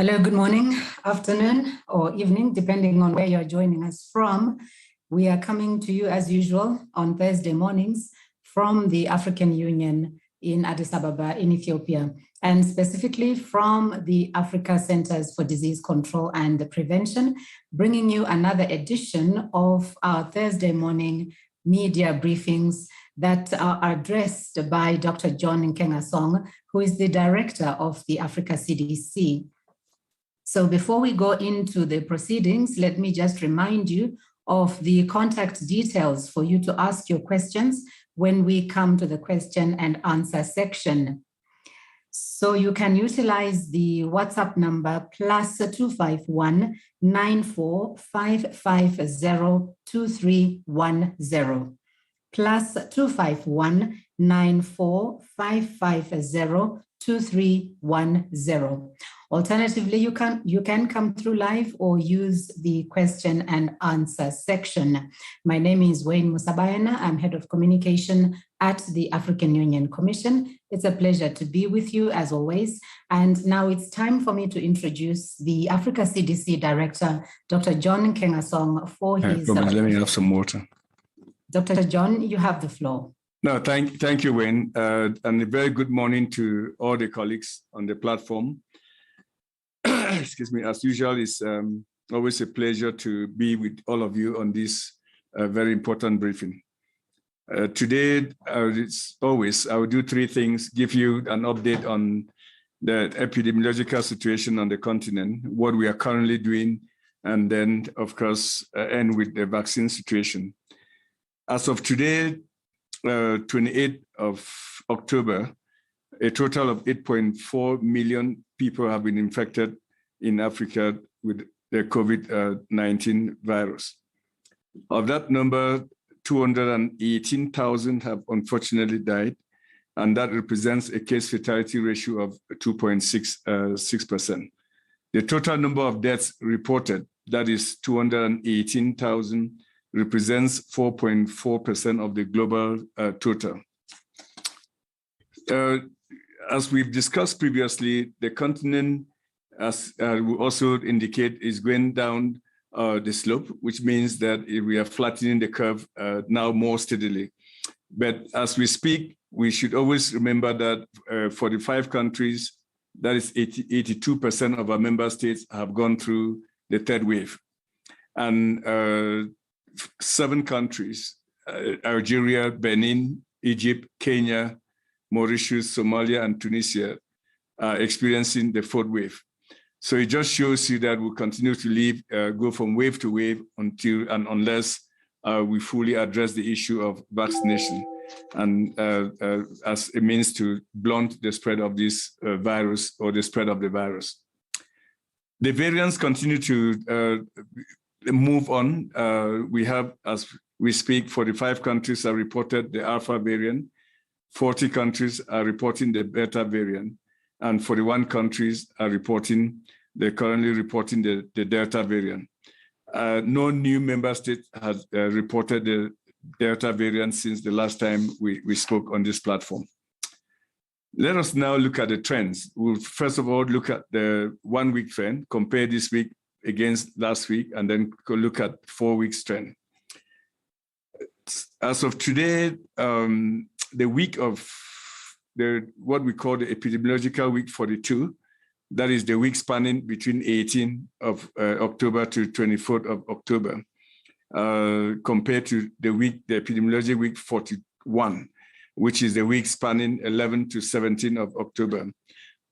Hello, good morning, afternoon, or evening, depending on where you're joining us from. We are coming to you as usual on Thursday mornings from the African Union in Addis Ababa in Ethiopia, and specifically from the Africa Centers for Disease Control and Prevention, bringing you another edition of our Thursday morning media briefings that are addressed by Dr. John Nkengasong, who is the director of the Africa CDC. So before we go into the proceedings, let me just remind you of the contact details for you to ask your questions when we come to the question and answer section. So you can utilize the WhatsApp number +251 94 2310. +251 94 2310. Alternatively, you can come through live or use the question and answer section. My name is Wayne Musabayana. I'm head of communication at the African Union Commission. It's a pleasure to be with you as always. And now it's time for me to introduce the Africa CDC Director, Dr. John Nkengasong, for his... Let me have some water. Dr. John, you have the floor. No, thank you, Wayne. And a very good morning to all the colleagues on the platform. Excuse me, as usual, it's always a pleasure to be with all of you on this very important briefing. Today, it's always, I will do three things: give you an update on the epidemiological situation on the continent, what we are currently doing, and then, of course, end with the vaccine situation. As of today, 28th of October, a total of 8.4 million people have been infected in Africa with the COVID-19 virus. Of that number, 218,000 have unfortunately died, and that represents a case fatality ratio of 2.66%. The total number of deaths reported, that is 218,000, represents 4.4% of the global total. As we've discussed previously, the continent, as we also indicate, is going down the slope, which means that we are flattening the curve now more steadily. But as we speak, we should always remember that 45 countries, that is 82% of our member states, have gone through the third wave. And 7 countries, Algeria, Benin, Egypt, Kenya, Mauritius, Somalia, and Tunisia, are experiencing the fourth wave. So it just shows you that we'll continue to go from wave to wave unless we fully address the issue of vaccination and as a means to blunt the spread of this virus or the spread of the virus. The variants continue to move on. We have, as we speak, 45 countries have reported the Alpha variant, 40 countries are reporting the Beta variant, and 41 countries are currently reporting the Delta variant. No new member state has reported the Delta variant since the last time we spoke on this platform. Let us now look at the trends. We'll first of all look at the 1 week trend, compare this week against last week, and then look at 4 weeks trend. As of today, the week of what we call the epidemiological week 42, that is the week spanning between 18th of October to 24th of October, compared to the epidemiologic week 41, which is the week spanning 11th to 17th of October.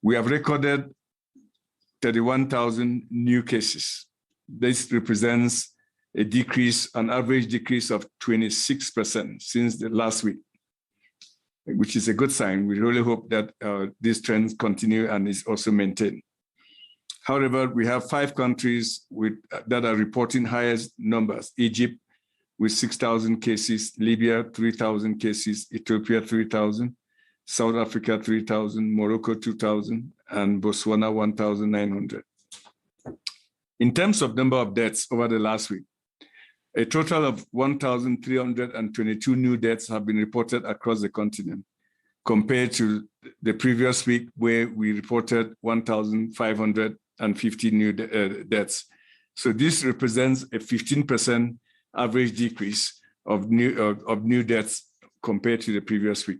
We have recorded 31,000 new cases. This represents an average decrease of 26% since the last week, which is a good sign. We really hope that these trends continue and is also maintained. However, we have 5 countries that are reporting highest numbers: Egypt with 6,000 cases, Libya 3,000 cases, Ethiopia 3,000, South Africa 3,000, Morocco 2,000, and Botswana 1,900. In terms of number of deaths over the last week, a total of 1,322 new deaths have been reported across the continent, compared to the previous week where we reported 1,500 250 new deaths. So this represents a 15% average decrease of new deaths compared to the previous week.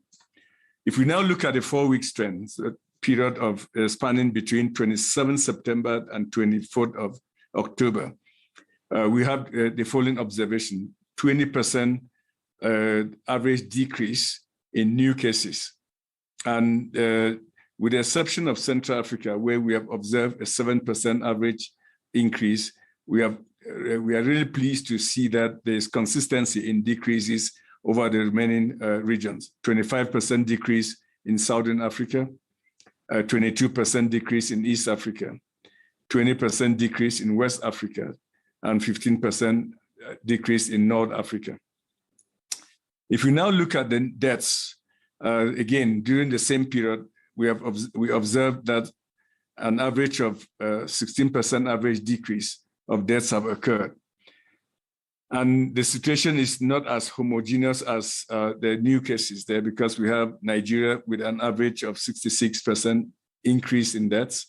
If we now look at the 4 week trend, so period of spanning between 27th September and 24th of October, we have the following observation: 20% average decrease in new cases. And with the exception of Central Africa, where we have observed a 7% average increase, we are really pleased to see that there is consistency in decreases over the remaining regions. 25% decrease in Southern Africa, 22% decrease in East Africa, 20% decrease in West Africa, and 15% decrease in North Africa. If we now look at the deaths, again, during the same period, we observed that an average of 16% average decrease of deaths have occurred. And the situation is not as homogeneous as the new cases there, because we have Nigeria with an average of 66% increase in deaths,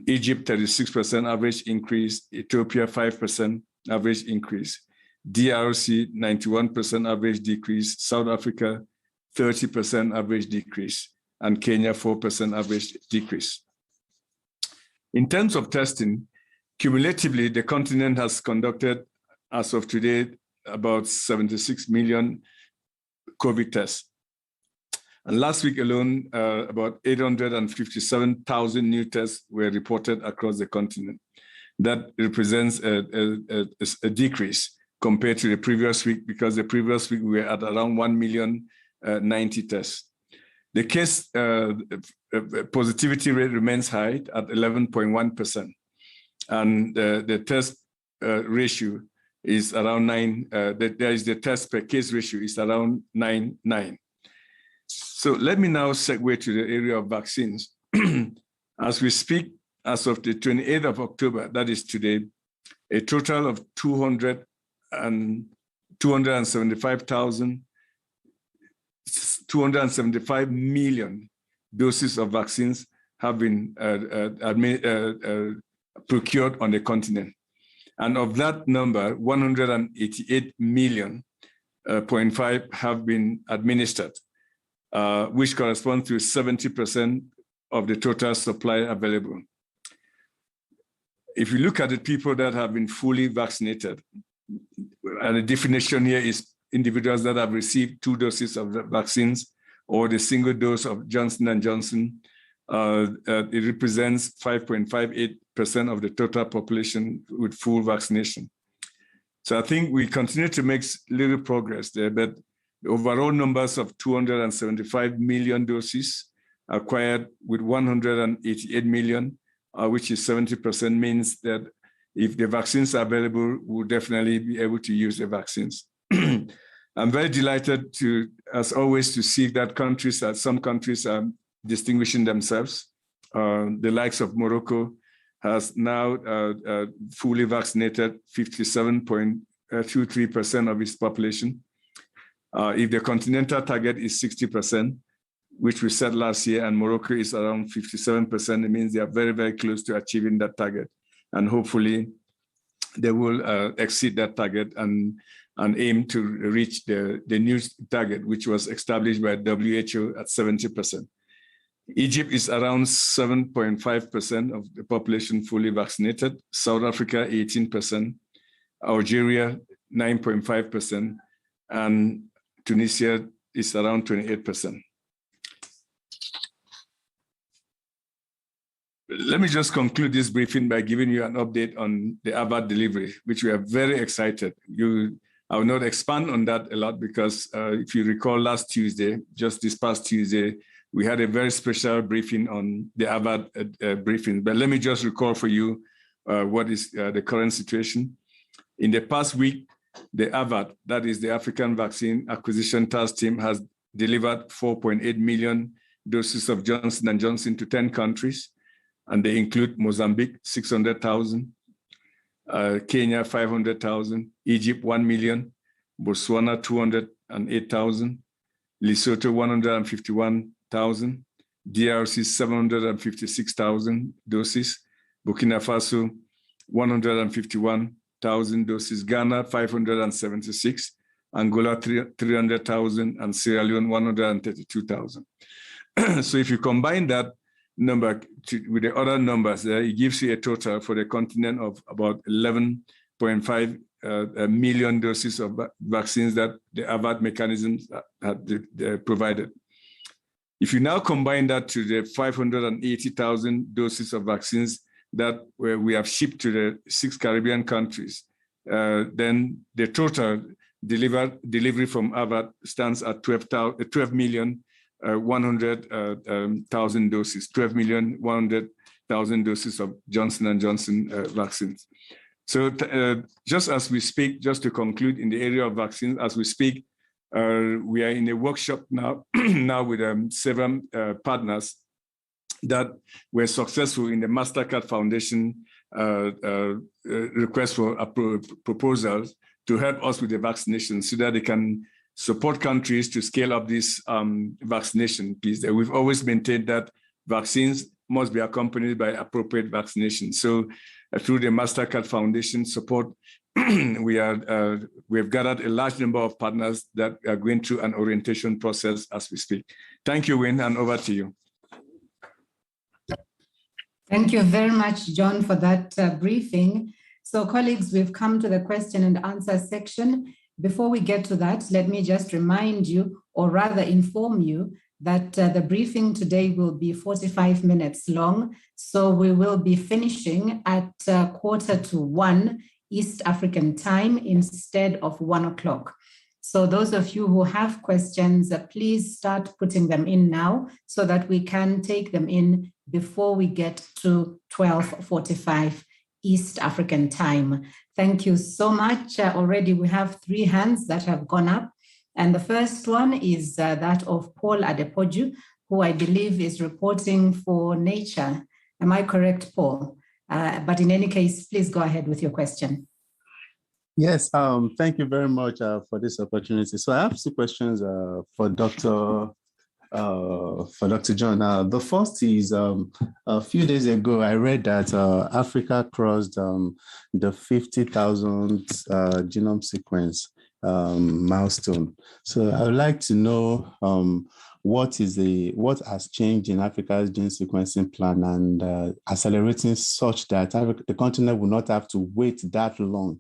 Egypt 36% average increase, Ethiopia 5% average increase, DRC 91% average decrease, South Africa 30% average decrease, and Kenya 4% average decrease. In terms of testing, cumulatively, the continent has conducted, as of today, about 76 million COVID tests. And last week alone, about 857,000 new tests were reported across the continent. That represents a decrease compared to the previous week, because the previous week we were at around 1,090,000 tests. The case positivity rate remains high at 11.1%. And the test ratio is around 9. The test per case ratio is around 9.9. So let me now segue to the area of vaccines. As we speak, as of the 28th of October, that is today, a total of 275 million doses of vaccines have been procured on the continent. And of that number, 188 million, 0.5 have been administered, which corresponds to 70% of the total supply available. If you look at the people that have been fully vaccinated, and the definition here is individuals that have received 2 doses of the vaccines or the single dose of Johnson & Johnson, it represents 5.58% of the total population with full vaccination. So I think we continue to make little progress there, but the overall numbers of 275 million doses acquired with 188 million, which is 70%, means that if the vaccines are available, we'll definitely be able to use the vaccines. I'm very delighted to, as always, to see that some countries are distinguishing themselves. The likes of Morocco has now fully vaccinated 57.23% of its population. If the continental target is 60%, which we set last year, and Morocco is around 57%, it means they are very, very close to achieving that target. And hopefully they will exceed that target and aim to reach the new target, which was established by WHO at 70%. Egypt is around 7.5% of the population fully vaccinated, South Africa 18%, Algeria 9.5%, and Tunisia is around 28%. Let me just conclude this briefing by giving you an update on the AVAD delivery, which we are very excited. I will not expand on that a lot because if you recall last Tuesday, just this past Tuesday, we had a very special briefing on the AVAD briefing. But let me just recall for you what is the current situation. In the past week, the AVAD, that is the African Vaccine Acquisition Task Team, has delivered 4.8 million doses of Johnson & Johnson to 10 countries. And they include Mozambique, 600,000, Kenya, 500,000, Egypt, 1 million, Botswana, 208,000, Lesotho, 151,000, DRC, 756,000 doses, Burkina Faso, 151,000 doses, Ghana, 576, Angola, 300,000, and Sierra Leone, 132,000. So if you combine that number with the other numbers, it gives you a total for the continent of about 11.5 million doses of vaccines that the AVAT mechanisms had provided. If you now combine that to the 580,000 doses of vaccines that we have shipped to the 6 Caribbean countries, then the total delivery from AVAT stands at 12,100,000 doses, 12,100,000 doses of Johnson & Johnson vaccines. So just as we speak, just to conclude in the area of vaccines, as we speak, we are in a workshop now, with several partners that were successful in the MasterCard Foundation request for proposals to help us with the vaccination so that they can support countries to scale up this vaccination piece. We've always maintained that vaccines must be accompanied by appropriate vaccination. So through the MasterCard Foundation support, we have gathered a large number of partners that are going through an orientation process as we speak. Thank you, Wayne, and over to you. Thank you very much, John, for that briefing. So colleagues, we've come to the question and answer section. Before we get to that, let me just remind you, or rather inform you, that the briefing today will be 45 minutes long. So we will be finishing at 1:45 East African time instead of 1 o'clock. So those of you who have questions, please start putting them in now so that we can take them in before we get to 12:45 East African time. Thank you so much. Already we have 3 hands that have gone up. And the first one is that of Paul Adepoju, who I believe is reporting for Nature. Am I correct, Paul? But in any case, please go ahead with your question. Yes, thank you very much for this opportunity. So I have 2 questions for Dr. John. The first is a few days ago, I read that Africa crossed the 50,000 genome sequence milestone. So I would like to know what has changed in Africa's gene sequencing plan and accelerating such that the continent will not have to wait that long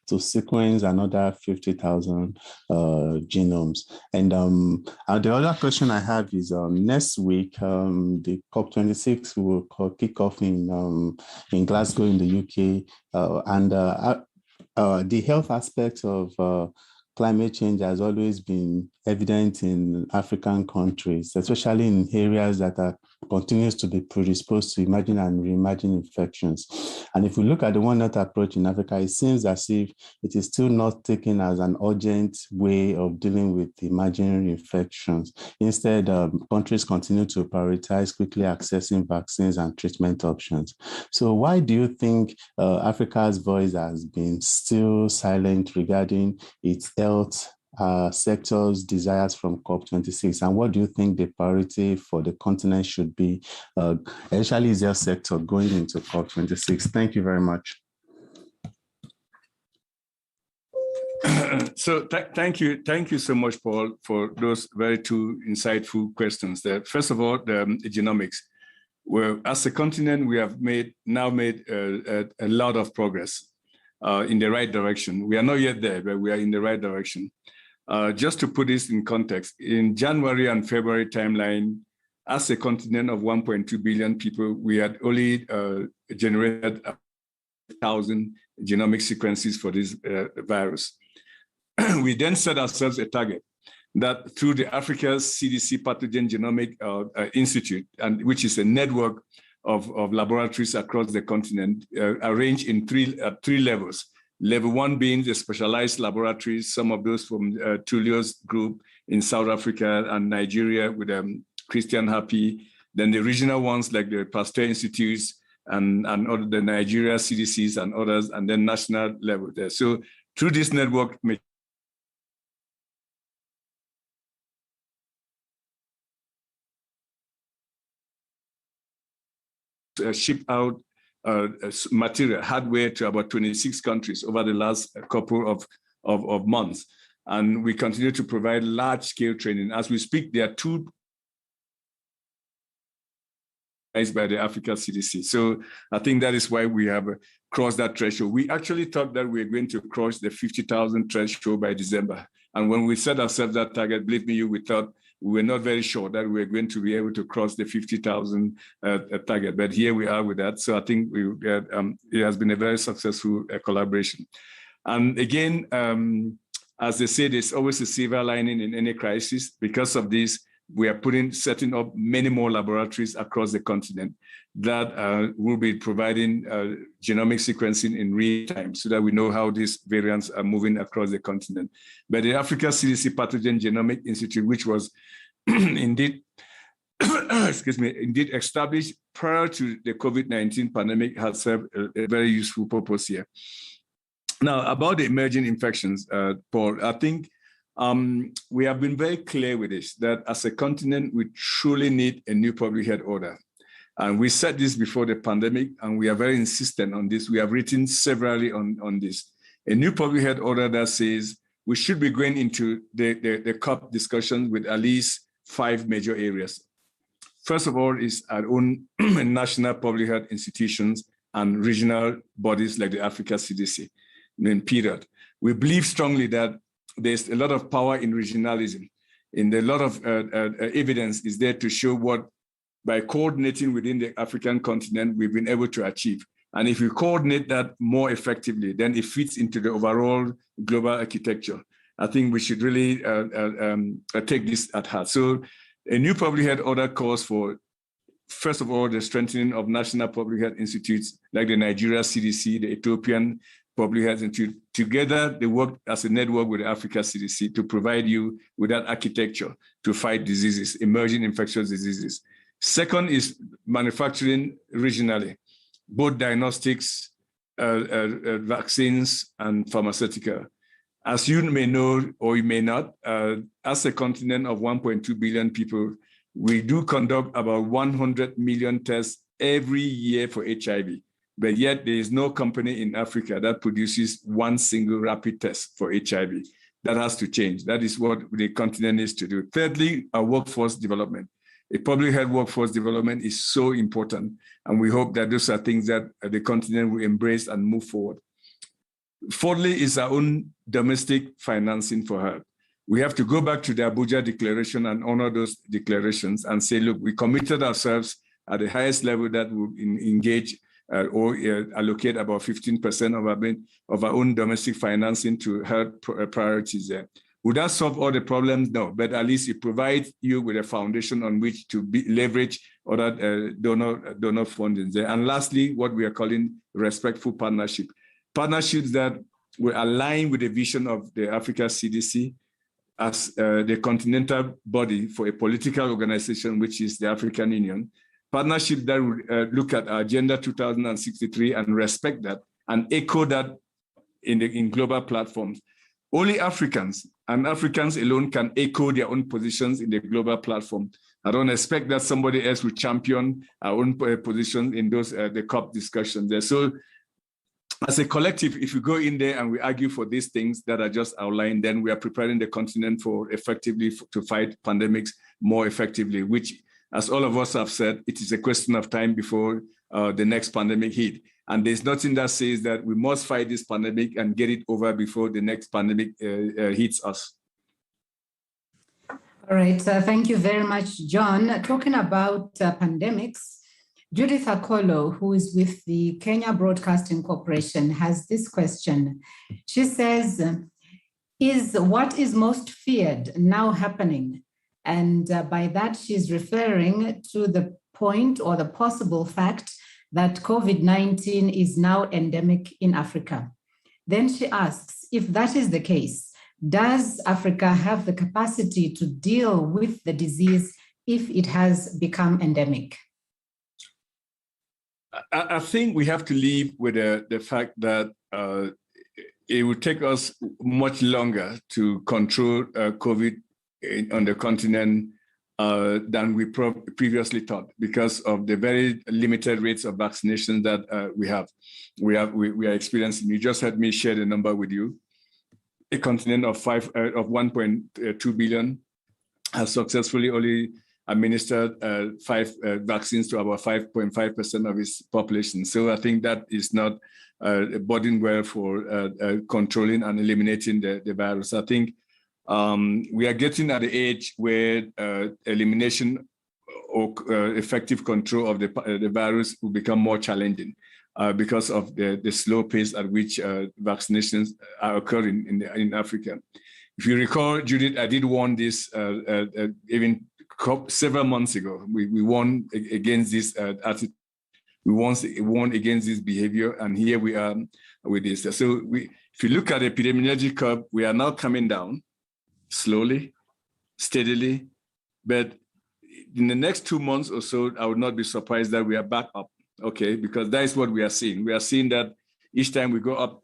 to sequence another 50,000 genomes. And the other question I have is next week, the COP26 will kick off in Glasgow in the UK, and the health aspect of climate change has always been evident in African countries, especially in areas that are continues to be predisposed to emerging and re-emerging infections. And if we look at the One Health approach in Africa, it seems as if it is still not taken as an urgent way of dealing with emerging infections. Instead, countries continue to prioritize quickly accessing vaccines and treatment options. So why do you think Africa's voice has been still silent regarding its health sector's desires from COP26, and what do you think the priority for the continent should be, especially the health sector going into COP26? Thank you very much. So thank you so much, Paul, for those very 2 insightful questions there. First of all, the genomics. Well, as a continent, we have now made a lot of progress in the right direction. We are not yet there, but we are in the right direction. Just to put this in context, in January and February timeline, as a continent of 1.2 billion people, we had only generated 1,000 genomic sequences for this virus. We then set ourselves a target that through the Africa's CDC Pathogen Genomic Institute, and which is a network of laboratories across the continent, arranged in 3 levels. Level 1 being the specialized laboratories, some of those from Tulio's group in South Africa and Nigeria with Christian Happy. Then the regional ones like the Pasteur Institutes and other, the Nigeria CDCs and others, and then national level there. So through this network, ship out material, hardware to about 26 countries over the last couple of months. And we continue to provide large-scale training. As we speak, there are 2 by the Africa CDC. So I think that is why we have crossed that threshold. We actually thought that we were going to cross the 50,000 threshold by December. And when we set ourselves that target, believe me, we thought we were not very sure that we were going to be able to cross the 50,000 target. But here we are with that. So I think it has been a very successful collaboration. And again, as they say, there's always a silver lining in any crisis. Because of this, we are setting up many more laboratories across the continent that will be providing genomic sequencing in real time so that we know how these variants are moving across the continent. But the Africa CDC Pathogen Genomic Institute, which was indeed, indeed established prior to the COVID-19 pandemic, has served a very useful purpose here. Now, about the emerging infections, Paul, I think we have been very clear with this, that as a continent, we truly need a new public health order. And we said this before the pandemic, and we are very insistent on this. We have written severally on this. A new public health order that says we should be going into the COP discussions with at least 5 major areas. First of all is our own national public health institutions and regional bodies like the Africa CDC. Period. We believe strongly that there's a lot of power in regionalism, and a lot of evidence is there to show what, by coordinating within the African continent, we've been able to achieve. And if we coordinate that more effectively, then it fits into the overall global architecture. I think we should really take this at heart. So a new public health order calls for, first of all, the strengthening of national public health institutes like the Nigeria CDC, the Ethiopian Public Health Institute. Together, they work as a network with the Africa CDC to provide you with that architecture to fight diseases, emerging infectious diseases. Second is manufacturing regionally, both diagnostics, vaccines, and pharmaceutical. As you may know, or you may not, as a continent of 1.2 billion people, we do conduct about 100 million tests every year for HIV. But yet there is no company in Africa that produces one single rapid test for HIV. That has to change. That is what the continent needs to do. Thirdly, our workforce development. A public health workforce development is so important. And we hope that those are things that the continent will embrace and move forward. Fourthly is our own domestic financing for health. We have to go back to the Abuja Declaration and honor those declarations and say, look, we committed ourselves at the highest level that will engage or allocate about 15% of our own domestic financing to health priorities there. Would that solve all the problems? No, but at least it provides you with a foundation on which to leverage other donor funding there. And lastly, what we are calling respectful partnership. Partnerships that will align with the vision of the Africa CDC as the continental body for a political organization, which is the African Union. Partnership that would look at our Agenda 2063 and respect that and echo that in global platforms. Only Africans and Africans alone can echo their own positions in the global platform. I don't expect that somebody else will champion our own position in those the COP discussions there. So as a collective, if we go in there and we argue for these things that are just outlined, then we are preparing the continent for effectively to fight pandemics more effectively, which, as all of us have said, it is a question of time before the next pandemic hit. And there's nothing that says that we must fight this pandemic and get it over before the next pandemic hits us. All right, thank you very much, John. Talking about pandemics, Judith Akolo, who is with the Kenya Broadcasting Corporation, has this question. She says, is what is most feared now happening? And by that, she's referring to the point or the possible fact that COVID-19 is now endemic in Africa. Then she asks, if that is the case, does Africa have the capacity to deal with the disease if it has become endemic? I think we have to live with the fact that it will take us much longer to control COVID on the continent than we previously thought because of the very limited rates of vaccination that we are experiencing. You just had me share the number with you. A continent of 1.2 billion has successfully only administered 5 vaccines to about 5.5% of its population. So I think that is not boding well for controlling and eliminating the virus. I think we are getting at the age where elimination or effective control of the virus will become more challenging because of the slow pace at which vaccinations are occurring in Africa. If you recall, Judith, I did warn this even several months ago. We warned against this attitude. We once warned against this behavior, and here we are with this. So if you look at the epidemiology curve, we are now coming down slowly, steadily, but in the next 2 months or so, I would not be surprised that we are back up, okay? Because that is what we are seeing. We are seeing that each time we go up,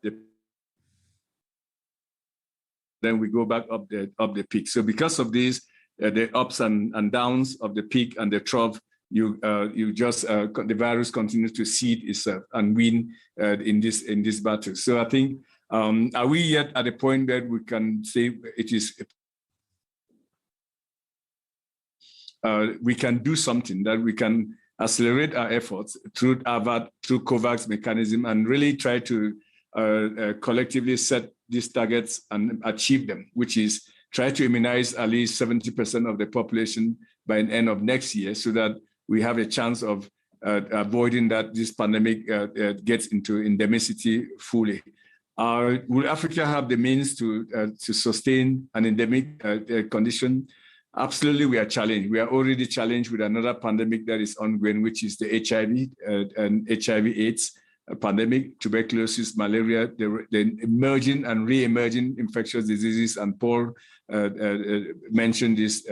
then we go back up the peak. So because of this, the ups and downs of the peak and the trough, the virus continues to seed itself and win in this battle. So I think, are we yet at a point that we can say it is? We can do something, that we can accelerate our efforts through AVAT, through COVAX mechanism, and really try to collectively set these targets and achieve them, which is try to immunize at least 70% of the population by the end of next year, so that we have a chance of avoiding that this pandemic gets into endemicity fully. Will Africa have the means to sustain an endemic condition? Absolutely, we are challenged. We are already challenged with another pandemic that is ongoing, which is the HIV and HIV/AIDS pandemic, tuberculosis, malaria, the emerging and re-emerging infectious diseases, and Paul mentioned this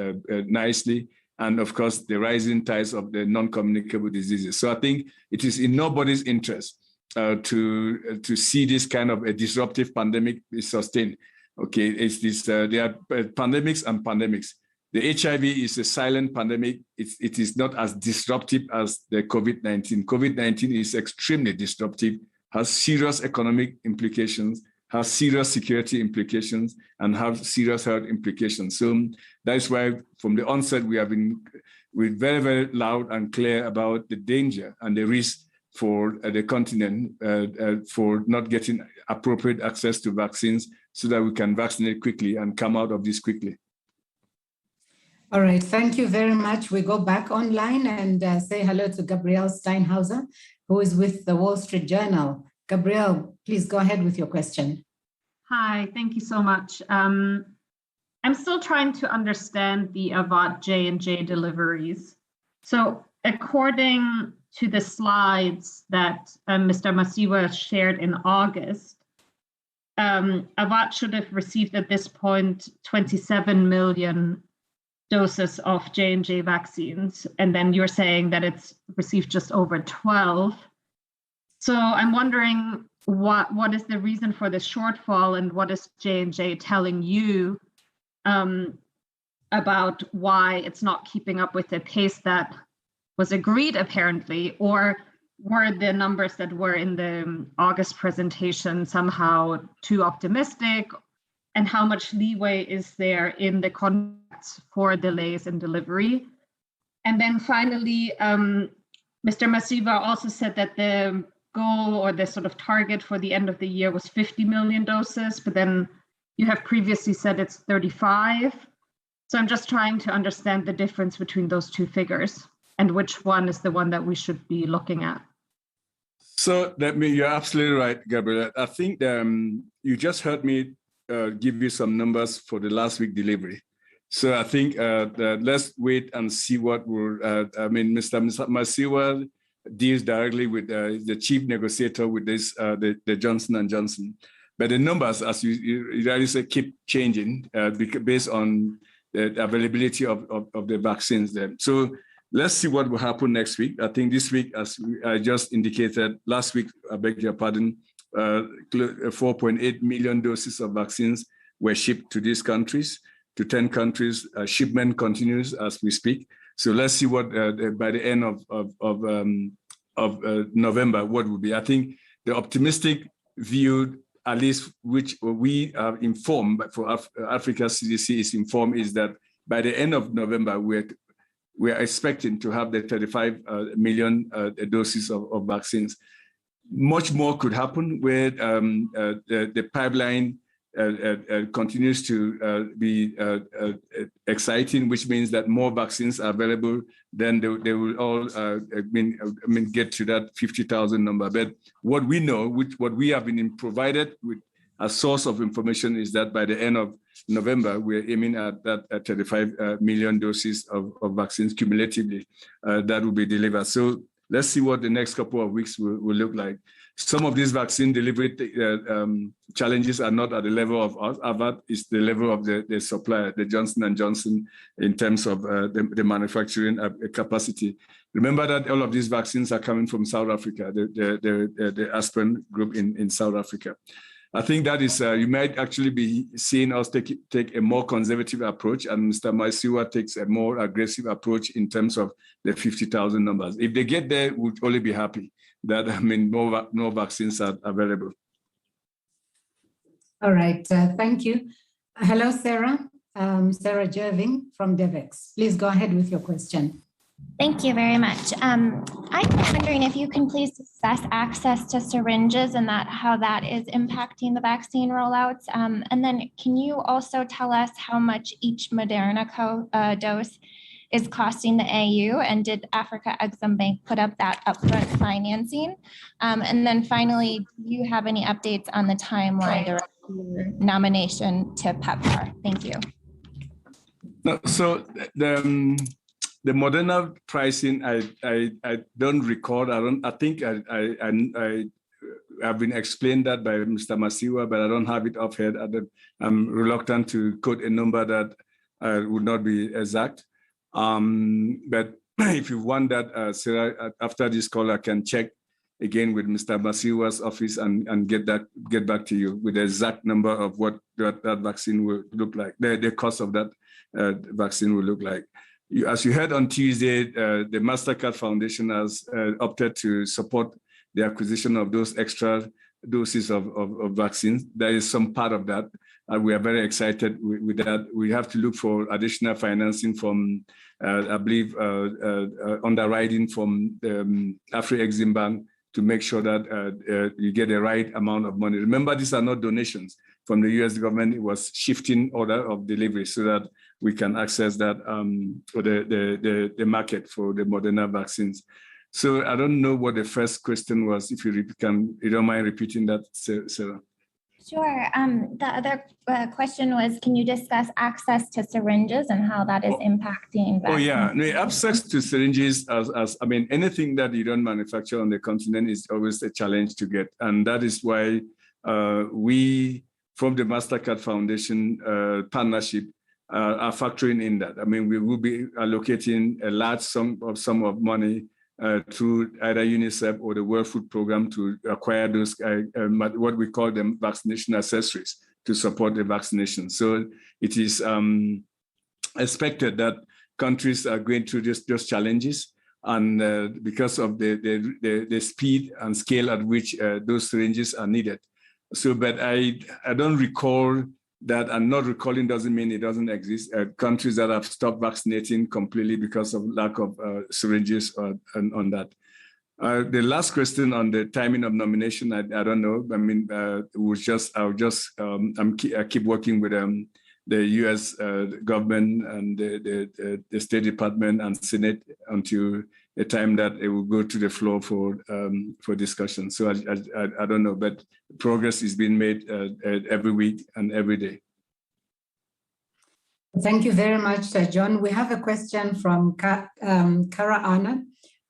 nicely, and of course, the rising tides of the non-communicable diseases. So I think it is in nobody's interest to see this kind of a disruptive pandemic be sustained. Okay, it's this. There are pandemics and pandemics. The HIV is a silent pandemic. It is not as disruptive as the COVID-19. COVID-19 is extremely disruptive, has serious economic implications, has serious security implications, and have serious health implications. So that's why from the onset, we have been very, very loud and clear about the danger and the risk for the continent for not getting appropriate access to vaccines so that we can vaccinate quickly and come out of this quickly. All right, thank you very much. We go back online and say hello to Gabrielle Steinhauser, who is with the Wall Street Journal. Gabrielle, please go ahead with your question. Hi, thank you so much. I'm still trying to understand the Avat J&J deliveries. So according to the slides that Mr. Masiwa shared in August, Avat should have received at this point 27 million doses of J&J vaccines, and then you're saying that it's received just over 12. So I'm wondering what is the reason for the shortfall, and what is J&J telling you about why it's not keeping up with the pace that was agreed apparently, or were the numbers that were in the August presentation somehow too optimistic? And how much leeway is there in the contracts for delays in delivery? And then finally, Mr. Masiwa also said that the goal or the sort of target for the end of the year was 50 million doses, but then you have previously said it's 35. So I'm just trying to understand the difference between those two figures and which one is the one that we should be looking at. So you're absolutely right, Gabrielle. I think you just heard me give you some numbers for the last week delivery. So I think let's wait and see what Mr. Masiwa deals directly with the chief negotiator with this, the Johnson & Johnson. But the numbers, as you say, keep changing based on the availability of the vaccines there. So let's see what will happen next week. I think this week, as I just indicated, last week, I beg your pardon, 4.8 million doses of vaccines were shipped to these countries. to 10 countries. Shipment continues as we speak. So let's see what by the end of November, what will be. I think the optimistic view, at least which we are informed, but for Africa CDC is informed, is that by the end of November, we are expecting to have the 35 million doses of vaccines. Much more could happen where the pipeline continues to be exciting, which means that more vaccines are available. Then they will all get to that 50,000 number. But what we know, what we have been provided with a source of information, is that by the end of November, we're aiming at that 35 million doses of vaccines cumulatively that will be delivered. So let's see what the next couple of weeks will look like. Some of these vaccine delivery challenges are not at the level of us. It's the level of the supplier, the Johnson & Johnson, in terms of the manufacturing capacity. Remember that all of these vaccines are coming from South Africa, the Aspen group in South Africa. I think that is, you might actually be seeing us take a more conservative approach, and Mr. Masiwa takes a more aggressive approach in terms of the 50,000 numbers. If they get there, we'll only be happy that, more vaccines are available. All right, thank you. Hello, Sarah. Sarah Jerving from DevEx. Please go ahead with your question. Thank you very much. I'm wondering if you can please discuss access to syringes and how that is impacting the vaccine rollouts. And then can you also tell us how much each Moderna dose is costing the AU, and did Africa Exim Bank put up that upfront financing? And then finally, do you have any updates on the timeline to your nomination to PEPFAR? Thank you. No, so the Moderna pricing, I don't recall. I think I have been explained that by Mr. Masiwa, but I don't have it offhand. I'm reluctant to quote a number that would not be exact. But if you want that, Sarah, after this call, I can check again with Mr. Masiwa's office and get back to you with the exact number of what that vaccine will look like, the cost of that vaccine will look like. As you heard on Tuesday, the MasterCard Foundation has opted to support the acquisition of those extra doses of vaccines. There is some part of that. We are very excited with that. We have to look for additional financing from, I believe, underwriting from Afri-Exim Bank to make sure that you get the right amount of money. Remember, these are not donations from the US government. It was shifting order of delivery so that we can access that for the market for the Moderna vaccines. So I don't know what the first question was. If you don't mind repeating that, Sarah. Sure. The other question was, can you discuss access to syringes and how that is impacting vaccines? Oh yeah, no, access to syringes, anything that you don't manufacture on the continent is always a challenge to get. And that is why we, from the MasterCard Foundation partnership, are factoring in that. We will be allocating a large sum of money through either UNICEF or the World Food Program to acquire those, what we call them, vaccination accessories to support the vaccination. So it is expected that countries are going through those challenges, and because of the speed and scale at which those syringes are needed. So, but I don't recall that, and not recalling doesn't mean it doesn't exist. Countries that have stopped vaccinating completely because of lack of syringes on that. The last question on the timing of nomination, I don't know. I keep working with the U.S. government and the State Department and Senate until the time that it will go to the floor for discussion. So I don't know, but progress is being made every week and every day. Thank you very much, John. We have a question from Kara Anna,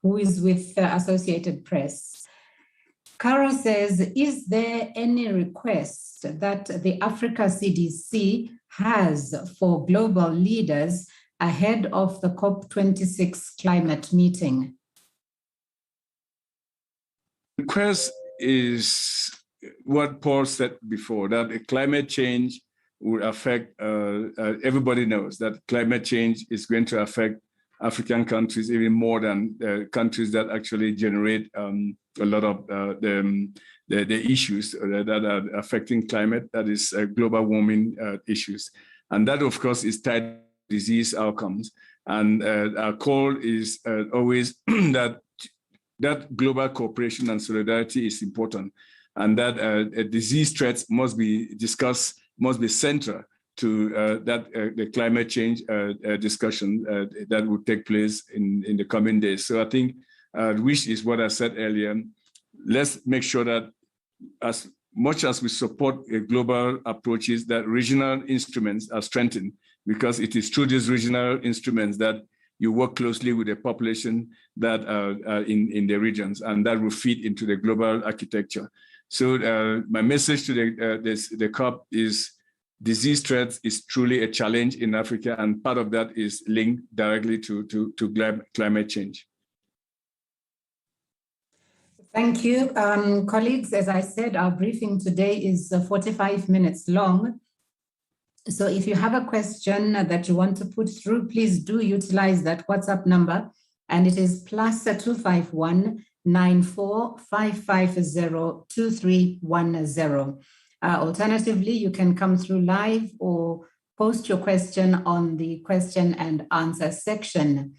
who is with Associated Press. Kara says, is there any request that the Africa CDC has for global leaders ahead of the COP26 climate meeting? The request is what Paul said before, that climate change will affect, everybody knows that climate change is going to affect African countries even more than countries that actually generate a lot of the issues that are affecting climate, that is global warming issues. And that, of course, is tied to disease outcomes. And our call is always that global cooperation and solidarity is important, and that disease threats must be discussed, must be central to the climate change discussion that will take place in the coming days. So I think, which is what I said earlier, let's make sure that as much as we support global approaches, that regional instruments are strengthened, because it is through these regional instruments that you work closely with the population that are in the regions, and that will feed into the global architecture. So my message to the COP is disease threats is truly a challenge in Africa, and part of that is linked directly to climate change. Thank you, colleagues. As I said, our briefing today is 45 minutes long. So if you have a question that you want to put through, please do utilize that WhatsApp number, and it is +251 94 550 2310. Alternatively, you can come through live or post your question on the question and answer section.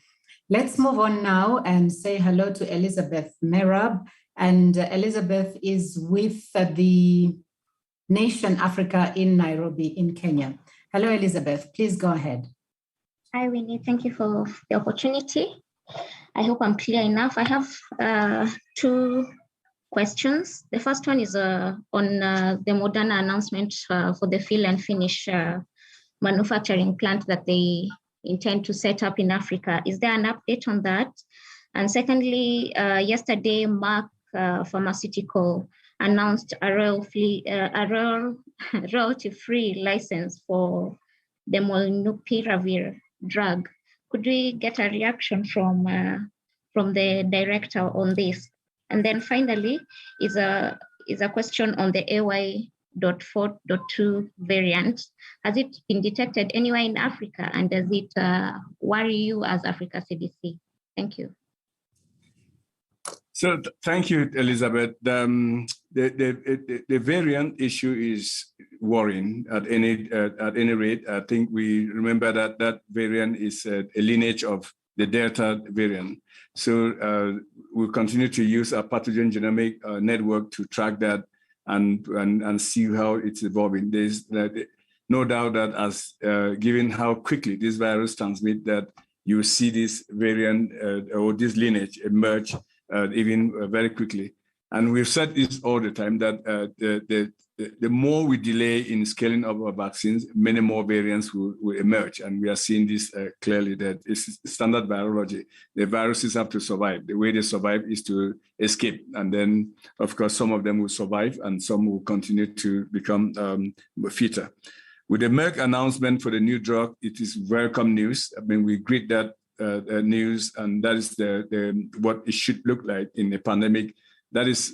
Let's move on now and say hello to Elizabeth Merab. And Elizabeth is with the Nation Africa in Nairobi in Kenya. Hello, Elizabeth, please go ahead. Hi, Winnie, thank you for the opportunity. I hope I'm clear enough. I have two questions. The first one is on the Moderna announcement for the fill and finish manufacturing plant that they intend to set up in Africa. Is there an update on that? And secondly, yesterday, Merck Pharmaceutical announced a royalty-free license for the molnupiravir drug. Could we get a reaction from the director on this? And then finally, is a question on the AY.4.2 variant. Has it been detected anywhere in Africa, and does it worry you as Africa CDC? Thank you. So thank you, Elizabeth. The variant issue is worrying at any rate. I think we remember that variant is a lineage of the Delta variant. So we'll continue to use our pathogen genomic network to track that and see how it's evolving. There's no doubt that as given how quickly this virus transmits, that you see this variant or this lineage emerge even very quickly. And we've said this all the time, that the more we delay in scaling up our vaccines, many more variants will emerge. And we are seeing this clearly, that it's standard biology. The viruses have to survive. The way they survive is to escape. And then, of course, some of them will survive and some will continue to become fitter. With the Merck announcement for the new drug, it is welcome news. I mean, we greet that news, and that is what it should look like in a pandemic. That is,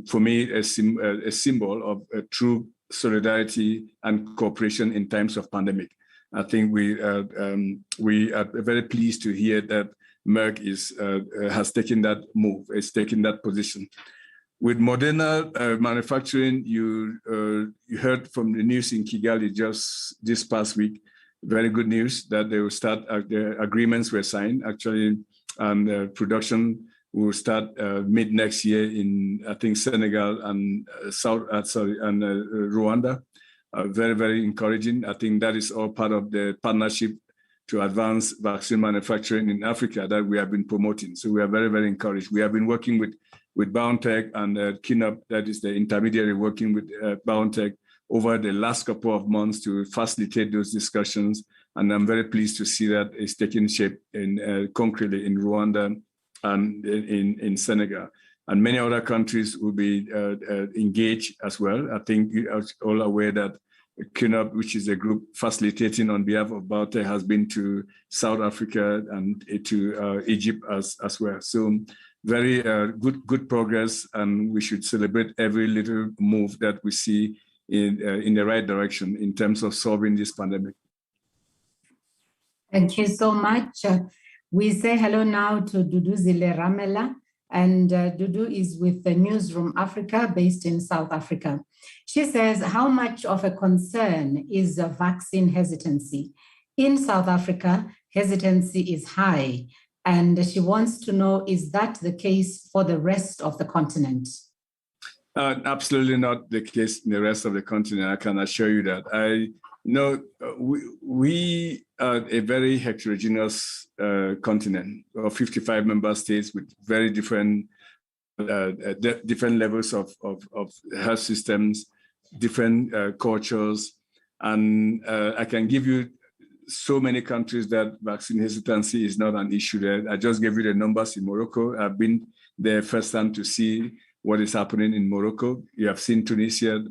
for me, a symbol of true solidarity and cooperation in times of pandemic. I think we are very pleased to hear that Merck has taken that move, is taking that position. With Moderna manufacturing, you heard from the news in Kigali just this past week. Very good news that they will start. The agreements were signed actually, and production will start mid next year in, I think, Senegal and Rwanda. Very, very encouraging. I think that is all part of the partnership to advance vaccine manufacturing in Africa that we have been promoting. So we are very, very encouraged. We have been working with BioNTech and KINUP, that is the intermediary working with BioNTech over the last couple of months to facilitate those discussions. And I'm very pleased to see that it's taking shape concretely in Rwanda and in Senegal. And many other countries will be engaged as well. I think you are all aware that KINUP, which is a group facilitating on behalf of BioNTech, has been to South Africa and to Egypt as well. So very good progress, and we should celebrate every little move that we see in the right direction in terms of solving this pandemic. Thank you so much. We say hello now to Duduzile Ramela, and Dudu is with the Newsroom Africa based in South Africa. She says, how much of a concern is vaccine hesitancy? In South Africa, hesitancy is high, and she wants to know, is that the case for the rest of the continent? Absolutely not the case in the rest of the continent. I can assure you that. I know we are a very heterogeneous continent of 55 member states with very different levels of health systems, different cultures. And I can give you so many countries that vaccine hesitancy is not an issue there. I just gave you the numbers in Morocco. I've been there first time to see what is happening in Morocco. You have seen Tunisia.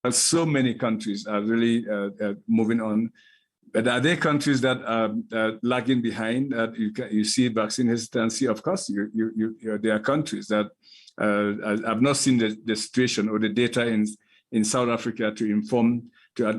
So many countries are really moving on. But are there countries that are lagging behind that you see vaccine hesitancy? Of course, there are countries that I've not seen the situation or the data in South Africa to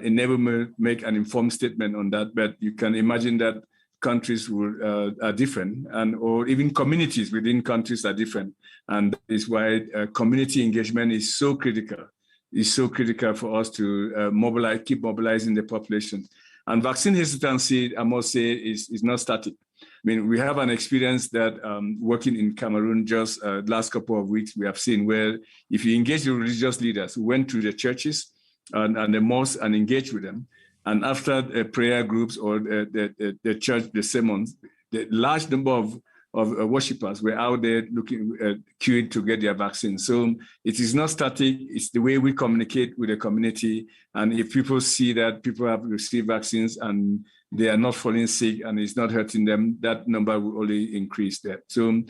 enable me make an informed statement on that. But you can imagine that countries are different, or even communities within countries are different. And that is why community engagement is so critical. It's so critical for us to keep mobilizing the population. And vaccine hesitancy, I must say, is not static. I mean, we have an experience that working in Cameroon just last couple of weeks, we have seen where if you engage the religious leaders who went to the churches and the mosques and engaged with them, and after prayer groups or the church, the sermons, the large number of worshippers were out there looking, queuing to get their vaccine. So it is not static. It's the way we communicate with the community. And if people see that people have received vaccines and they are not falling sick and it's not hurting them, that number will only increase there. So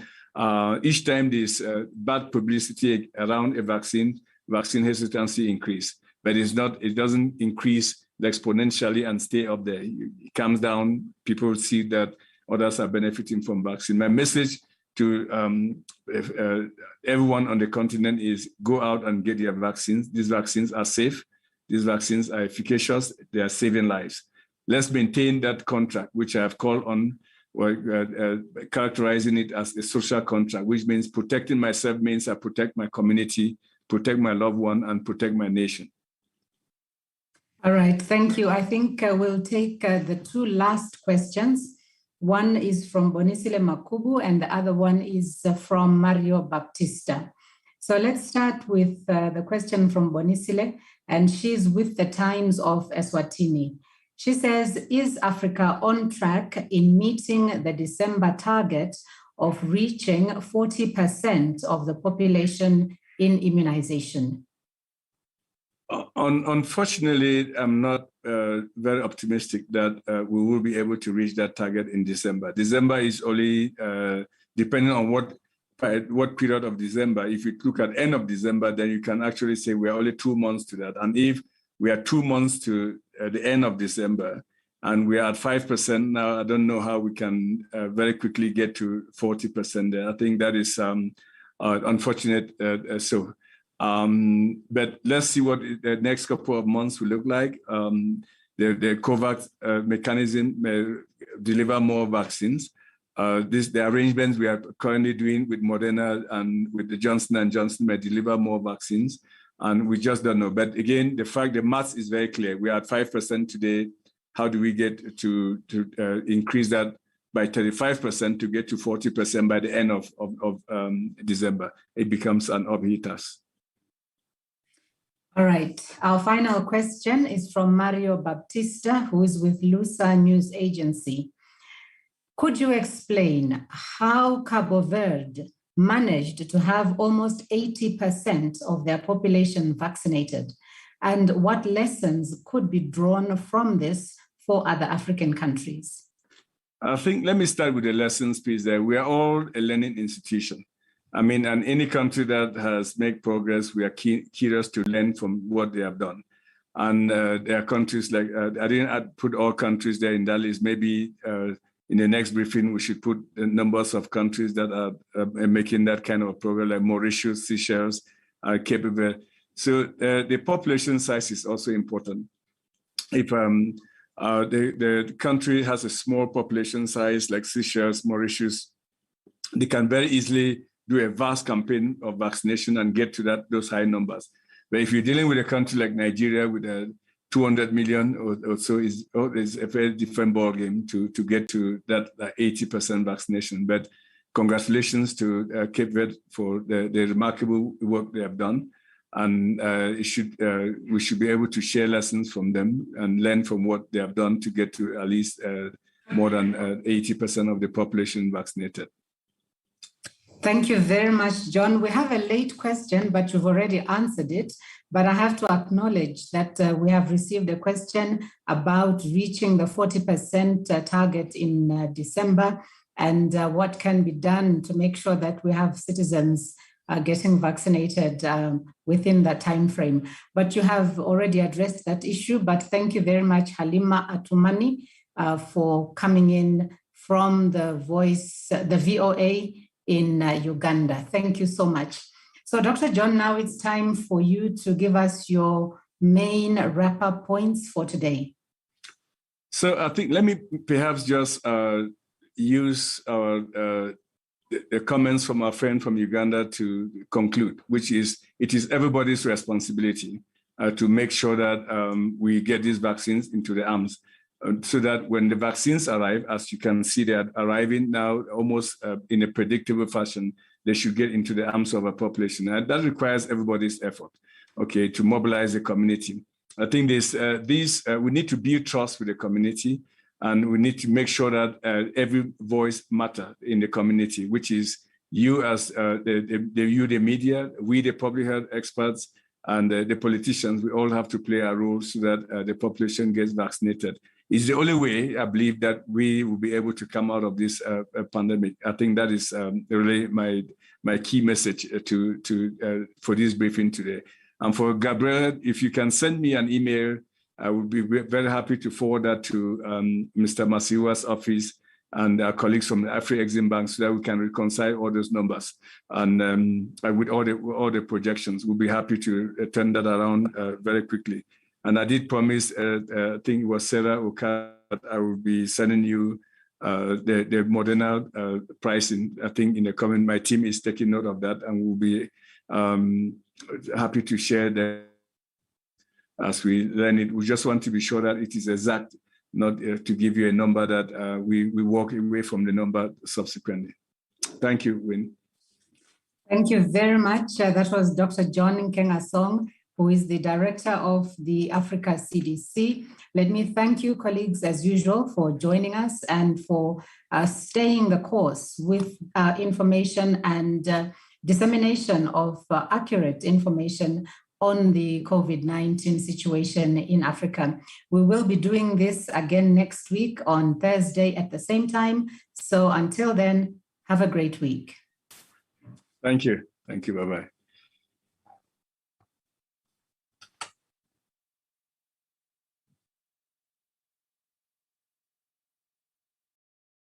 each time there's bad publicity around a vaccine hesitancy increase, but it doesn't increase exponentially and stay up there. It comes down, people see that others are benefiting from vaccine. My message to everyone on the continent is go out and get your vaccines. These vaccines are safe. These vaccines are efficacious. They are saving lives. Let's maintain that contract, which I have called on, characterizing it as a social contract, which means protecting myself means I protect my community, protect my loved one, and protect my nation. All right, thank you. I think we'll take the two last questions. One is from Bonisile Makubu and the other one is from Mario Baptista. So let's start with the question from Bonisile, and she's with the Times of Eswatini. She says, is Africa on track in meeting the December target of reaching 40% of the population in immunization? Unfortunately, I'm not very optimistic that we will be able to reach that target in December. December is only depending on what period of December. If you look at end of December, then you can actually say we're only 2 months to that. And if we are 2 months to the end of December and we are at 5% now, I don't know how we can very quickly get to 40% there. I think that is unfortunate. But let's see what the next couple of months will look like. The COVAX mechanism may deliver more vaccines. The arrangements we are currently doing with Moderna and with the Johnson & Johnson may deliver more vaccines, and we just don't know. But again, the math is very clear. We are at 5% today. How do we get to increase that by 35% to get to 40% by the end of December? It becomes an uphill task. All right. Our final question is from Mario Baptista, who is with Lusa News Agency. Could you explain how Cabo Verde managed to have almost 80% of their population vaccinated, and what lessons could be drawn from this for other African countries? I think, let me start with the lessons piece there. We are all a learning institution. I mean, and any country that has made progress, we are curious to learn from what they have done. And there are countries like, I didn't put all countries there in that list. Maybe in the next briefing, we should put the numbers of countries that are making that kind of program, like Mauritius, Seychelles, Cape Verde. So the population size is also important. If the country has a small population size like Seychelles, Mauritius, they can very easily do a vast campaign of vaccination and get to those high numbers. But if you're dealing with a country like Nigeria with 200 million or so, it's a very different ballgame to get to that 80% vaccination. But congratulations to Cape Verde for the remarkable work they have done. And we should be able to share lessons from them and learn from what they have done to get to at least more than 80% of the population vaccinated. Thank you very much, John. We have a late question, but you've already answered it. But I have to acknowledge that we have received a question about reaching the 40% target in December and what can be done to make sure that we have citizens getting vaccinated within that time frame. But you have already addressed that issue. But thank you very much, Halima Atumani, for coming in from the VOA in Uganda. Thank you so much. So Dr. John, now it's time for you to give us your main wrap-up points for today. So I think let me perhaps just use the comments from our friend from Uganda to conclude, which is it is everybody's responsibility to make sure that we get these vaccines into the arms. So that when the vaccines arrive, as you can see, they are arriving now almost in a predictable fashion, they should get into the arms of a population. And that requires everybody's effort, okay, to mobilize the community. I think we need to build trust with the community, and we need to make sure that every voice matters in the community, which is you as the media, we the public health experts, and the politicians. We all have to play our role so that the population gets vaccinated. It's the only way, I believe, that we will be able to come out of this pandemic. I think that is really my key message for this briefing today. And for Gabriel, if you can send me an email, I would be very happy to forward that to Mr. Masiwa's office and our colleagues from the Afri-Exim Bank so that we can reconcile all those numbers. And with all the projections, we'll be happy to turn that around very quickly. And I did promise, I think it was Sarah Oka, that I will be sending you the Moderna pricing. I think in the comment, my team is taking note of that, and we'll be happy to share that as we learn it. We just want to be sure that it is exact, not to give you a number that we walk away from the number subsequently. Thank you, Win. Thank you very much. That was Dr. John Nkengasong, who is the director of the Africa CDC. Let me thank you, colleagues, as usual, for joining us and for staying the course with information and dissemination of accurate information on the COVID-19 situation in Africa. We will be doing this again next week on Thursday at the same time. So until then, have a great week. Thank you. Thank you. Bye-bye.